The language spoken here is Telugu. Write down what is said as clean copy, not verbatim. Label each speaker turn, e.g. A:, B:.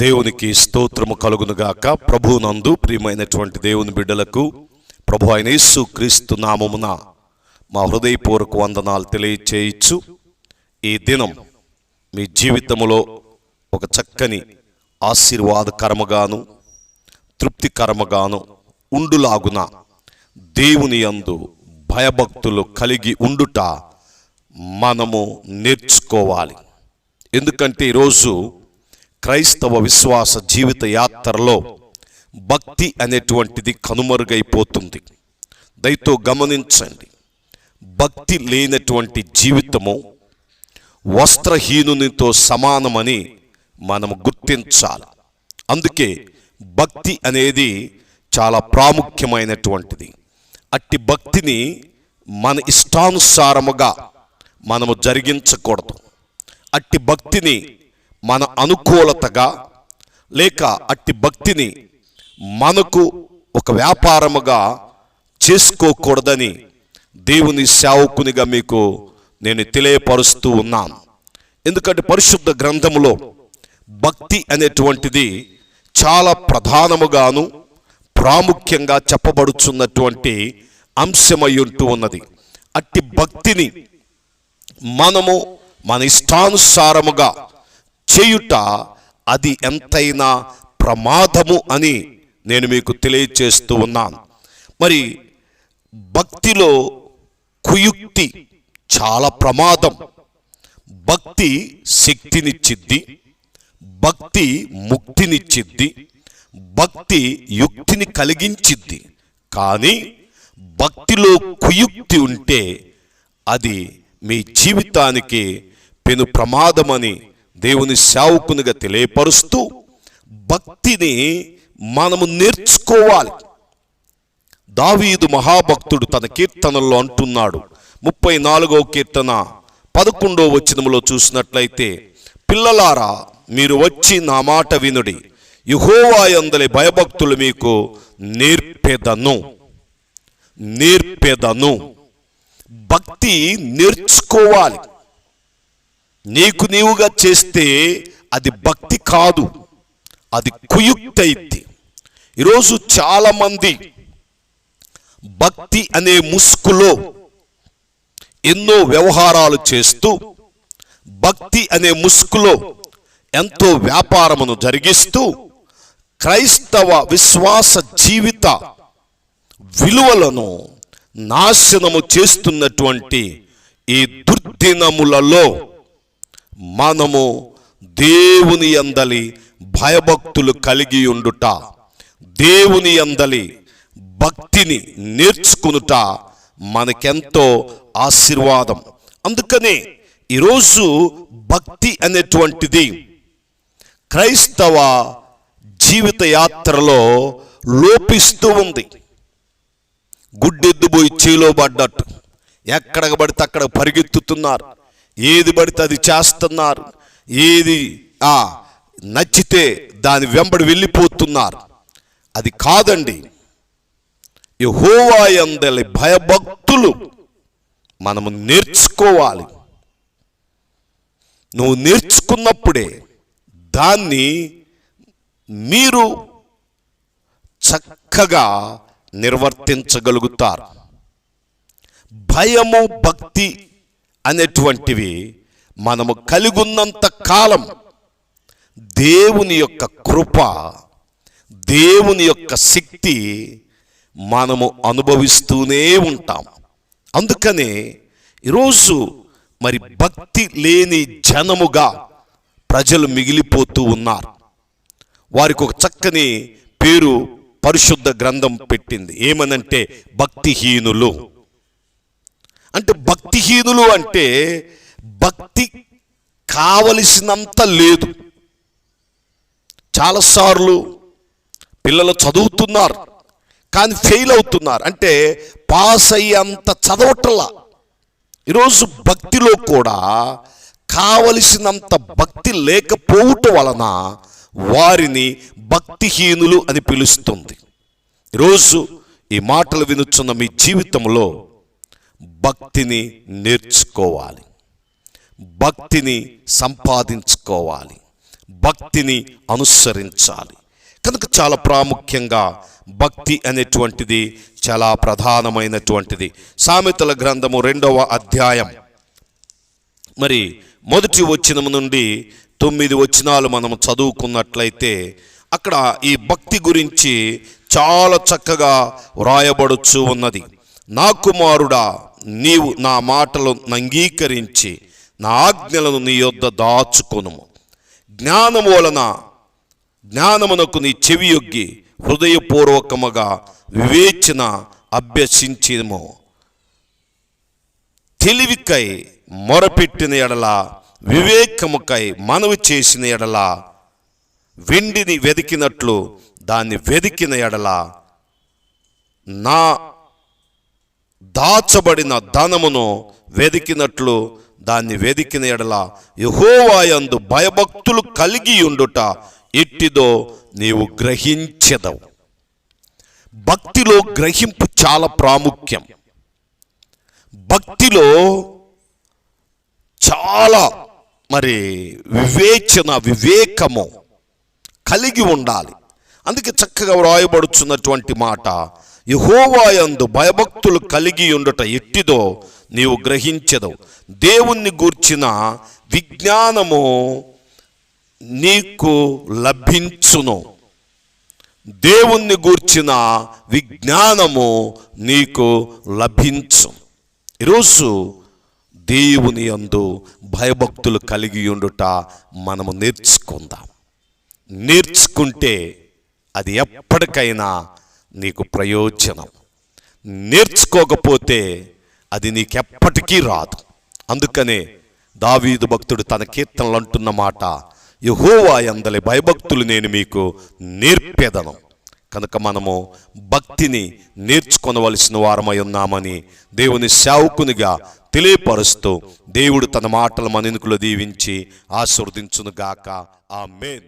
A: దేవునికి స్తోత్రము కలుగునుగాక. ప్రభువునందు ప్రియమైనటువంటి దేవుని బిడ్డలకు ప్రభు అయిన యేసు క్రీస్తు నామమున మా హృదయపూర్వక వందనాలు తెలియచేయచ్చు. ఈ దినం మీ జీవితంలో ఒక చక్కని ఆశీర్వాదకరముగాను తృప్తికరముగాను ఉండులాగున దేవుని యందు భయభక్తులు కలిగి ఉండుట మనము నేర్చుకోవాలి. ఎందుకంటే ఈరోజు క్రైస్తవ విశ్వాస జీవిత యాత్రలో భక్తి అనేటువంటిది కనుమరుగైపోతుంది. దయతో గమనించండి, భక్తి లేనటువంటి జీవితము వస్త్రహీనునితో సమానమని మనము గుర్తించాలి. అందుకే భక్తి అనేది చాలా ప్రాముఖ్యమైనటువంటిది. అట్టి భక్తిని మన ఇష్టానుసారముగా మనము జరిగించకూడదు. అట్టి భక్తిని మన అనుకూలతగా లేక అట్టి భక్తిని మనకు ఒక వ్యాపారముగా చేసుకోకూడదని దేవుని సేవకునిగా మీకు నేను తెలియపరుస్తూ ఉన్నాను. ఎందుకంటే పరిశుద్ధ గ్రంథములో భక్తి అనేటువంటిది చాలా ప్రధానముగాను ప్రాముఖ్యంగా చెప్పబడుచున్నటువంటి అంశమై ఉంటూ ఉన్నది. అట్టి భక్తిని మనము మన ఇష్టానుసారముగా చేయుట అది ఎంతైనా ప్రమాదము అని నేను మీకు తెలియచేస్తూ ఉన్నాను. మరి భక్తిలో కుయుక్తి చాలా ప్రమాదం. భక్తి శక్తినిచ్చిద్ది, భక్తి ముక్తినిచ్చిద్ది, భక్తి యుక్తిని కలిగించిద్ది. కానీ భక్తిలో కుయుక్తి ఉంటే అది మీ జీవితానికి పెను ప్రమాదమని దేవుని సేవకునిగా తెలియపరుస్తూ భక్తిని మనము నేర్చుకోవాలి. దావీదు మహాభక్తుడు తన కీర్తనల్లో అంటున్నాడు, 34వ కీర్తన 11వ వచనములో చూసినట్లయితే, పిల్లలారా మీరు వచ్చి నా మాట వినుడి, యెహోవా యందలి భయభక్తులు మీకు నేర్పెదను. భక్తి నేర్చుకోవాలి. నీకు నీవుగా చేస్తే అది భక్తి కాదు, అది కుయుక్తి అయితే. ఈరోజు చాలామంది భక్తి అనే ముసుగులో ఎన్నో వ్యవహారాలు చేస్తూ, భక్తి అనే ముసుగులో ఎంతో వ్యాపారమును జరిగిస్తూ క్రైస్తవ విశ్వాస జీవిత విలువలను నాశనము చేస్తున్నటువంటి ఈ దుర్దినములలో మనము దేవుని యందలి భయభక్తులు కలిగి ఉండుట, దేవుని యందలి భక్తిని నేర్చుకునుట మనకెంతో ఆశీర్వాదం. అందుకనే ఈరోజు భక్తి అనేటువంటిది క్రైస్తవ జీవిత యాత్రలో లోపిస్తూ ఉంది. గుడ్డెద్దుపోయి చేలో పడ్డట్టు ఎక్కడికి పడితే అక్కడ పరిగెత్తుతున్నారు, ఏది పడితే అది చేస్తున్నారు, ఏది నచ్చితే దాని వెంబడి వెళ్ళిపోతున్నారు. అది కాదండి. యెహోవా యందలి భయభక్తులు మనము నేర్చుకోవాలి. నువ్వు నేర్చుకున్నప్పుడే దాన్ని మీరు చక్కగా నిర్వర్తించగలుగుతారు. భయము భక్తి అనేటువంటివి మనము కలిగున్నంత కాలం దేవుని యొక్క కృప, దేవుని యొక్క శక్తి మనము అనుభవిస్తూనే ఉంటాం. అందుకనే ఈరోజు మరి భక్తి లేని జనముగా ప్రజలు మిగిలిపోతూ ఉన్నారు. వారికి ఒక చక్కని పేరు పరిశుద్ధ గ్రంథం పెట్టింది. ఏమనంటే భక్తిహీనులు. అంటే భక్తిహీనులు అంటే భక్తి కావలసినంత లేదు. చాలాసార్లు పిల్లలు చదువుతున్నారు కానీ ఫెయిల్ అవుతున్నారు, అంటే పాస్ అయ్యేంత చదవటలా. ఈరోజు భక్తిలో కూడా కావలసినంత భక్తి లేకపోవటం వలన వారిని భక్తిహీనులు అని పిలుస్తుంది. ఈరోజు ఈ మాటలు వినుచున్న మీ జీవితంలో భక్తిని నేర్చుకోవాలి, భక్తిని సంపాదించుకోవాలి, భక్తిని అనుసరించాలి. కనుక చాలా ప్రాముఖ్యంగా భక్తి అనేటువంటిది చాలా ప్రధానమైనటువంటిది. సామెతల గ్రంథము 2వ అధ్యాయం మరి 1 వచనం నుండి 9 వచనాలు మనం చదువుకున్నట్లయితే అక్కడ ఈ భక్తి గురించి చాలా చక్కగా వ్రాయబడుచు ఉన్నది. నా కుమారుడా, నీవు నా మాటలను అంగీకరించి నా ఆజ్ఞలను నీ యొద్ద దాచుకొనుము. జ్ఞానమునకు నీ చెవియొగ్గి హృదయపూర్వకముగా వివేచన అభ్యసించేమో. తెలివికై మొరపెట్టిన ఎడల, వివేకముకై మనవి చేసిన ఎడల, వెండిని వెదికినట్లు దాన్ని వెదికిన ఎడల, నా దాచబడిన ధనమును వెదికినట్లు దాన్ని వెదికిన ఎడల, యెహోవా యందు భయభక్తులు కలిగి ఉండుట ఎట్టిదో నీవు గ్రహించెదవు. భక్తిలో గ్రహింపు చాలా ప్రాముఖ్యం. భక్తిలో చాలా వివేకము కలిగి ఉండాలి. అందుకే చక్కగా వ్రాయబడుచున్నటువంటి మాట, యెహోవా యందు భయభక్తులు కలిగి ఉండుట ఎట్టిదో నీవు గ్రహించెదవు. దేవుణ్ణి గూర్చిన విజ్ఞానము నీకు లభించును. దేవుణ్ణి గూర్చిన విజ్ఞానము నీకు లభించు. ఈరోజు దేవుని యందు భయభక్తులు కలిగి ఉండుట మనము నేర్చుకుందాం. నేర్చుకుంటే అది ఎప్పటికైనా నీకు ప్రయోజనం. నేర్చుకోకపోతే అది నీకెప్పటికీ రాదు. అందుకనే దావీదు భక్తుడు తన కీర్తనలు అంటున్న మాట, యెహోవా యందలి భయభక్తులు నేను మీకు నేర్పెదను. కనుక మనము భక్తిని నేర్చుకొనవలసిన వారమై ఉన్నామని దేవుని సేవకునిగా తెలియపరుస్తూ దేవుడు తన మాటలు మన ఎన్నికలో దీవించి ఆశీర్వదించును గాక. ఆమేన్.